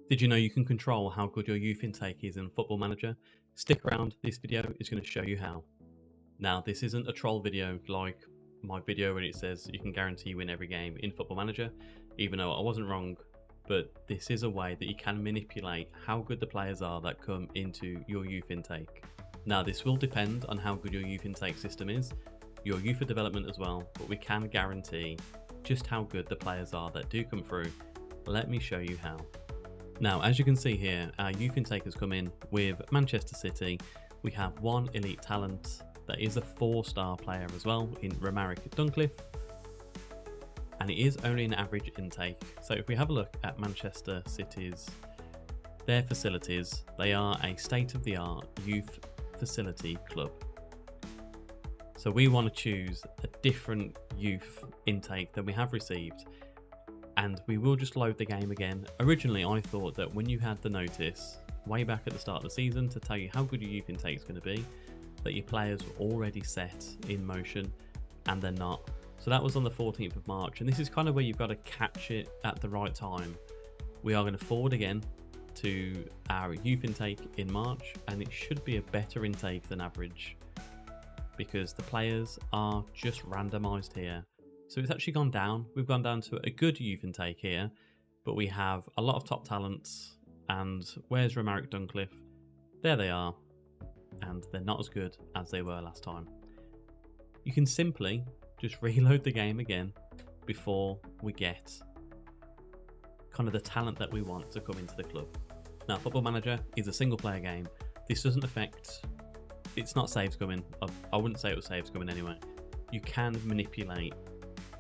Did you know you can control how good your youth intake is in Football Manager? Stick around, this video is going to show you how. Now, this isn't a troll video like my video where it says you can guarantee you win every game in Football Manager, even though I wasn't wrong, but this is a way that you can manipulate how good the players are that come into your youth intake. Now, this will depend on how good your youth intake system is, your youth development as well, but we can guarantee just how good the players are that do come through. Let me show you how. Now, as you can see here, our youth intake has come in with Manchester City. We have one elite talent that is a 4-star player as well in Romaric Duncliffe. And it is only an average intake. So if we have a look at Manchester City's, their facilities, they are a state-of-the-art youth facility club. So we want to choose a different youth intake than we have received. And we will just load the game again. Originally, I thought that when you had the notice way back at the start of the season to tell you how good your youth intake is going to be, that your players were already set in motion, and they're not. So that was on the 14th of March, and this is kind of where you've got to catch it at the right time. We are going to forward again to our youth intake in March, and it should be a better intake than average because the players are just randomized here. So it's actually gone down. We've gone down to a good youth intake here, but we have a lot of top talents. And where's Romaric Duncliffe? There they are. And they're not as good as they were last time. You can simply just reload the game again before we get kind of the talent that we want to come into the club. Now, Football Manager is a single player game. This doesn't affect, it's not saves coming. I wouldn't say it was saves coming anyway. You can manipulate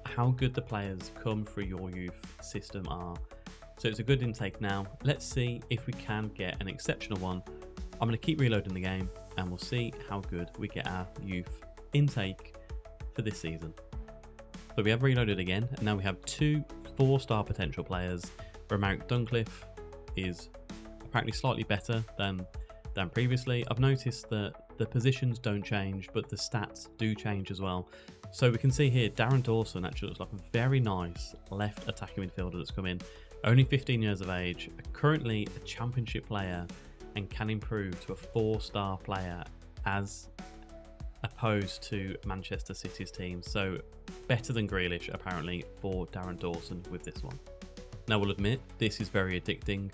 how good the players come through your youth system are. So it's a good intake now. Let's see if we can get an exceptional one. I'm going to keep reloading the game and we'll see how good we get our youth intake for this season. So we have reloaded again, and now we have two 4-star potential players. Romaric Duncliffe is apparently slightly better than previously. I've noticed that the positions don't change, but the stats do change as well. So we can see here, Darren Dawson actually looks like a very nice left attacking midfielder that's come in. Only 15 years of age, currently a championship player, and can improve to a 4-star player as opposed to Manchester City's team. So better than Grealish apparently for Darren Dawson with this one. Now we'll admit this is very addicting,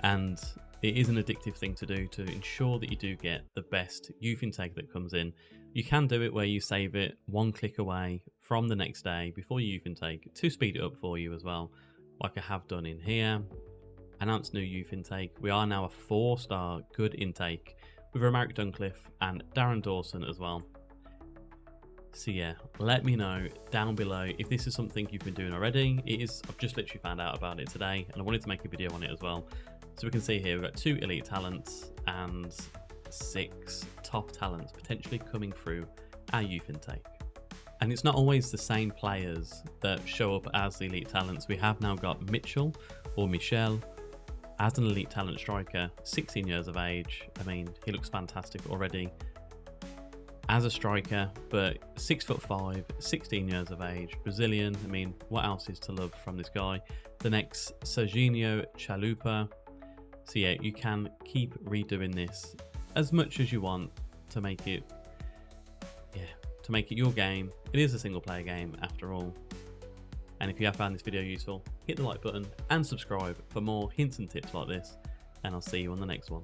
and it is an addictive thing to do to ensure that you do get the best youth intake that comes in. You can do it where you save it one click away from the next day before your youth intake to speed it up for you as well, like I have done in here. Announce new youth intake. We are now a 4-star good intake with Romaric Duncliffe and Darren Dawson as well. So yeah, let me know down below if this is something you've been doing already. It is, I've just literally found out about it today and I wanted to make a video on it as well. So we can see here we've got 2 elite talents and 6 top talents potentially coming through our youth intake. And it's not always the same players that show up as the elite talents. We have now got Mitchell or Michel as an elite talent striker, 16 years of age. I mean, he looks fantastic already as a striker, but 6'5", 16 years of age, Brazilian. I mean, what else is to love from this guy? The next, Serginho Chalupa. So yeah, you can keep redoing this as much as you want to make it, your game. It is a single player game after all. And if you have found this video useful, hit the like button and subscribe for more hints and tips like this, and I'll see you on the next one.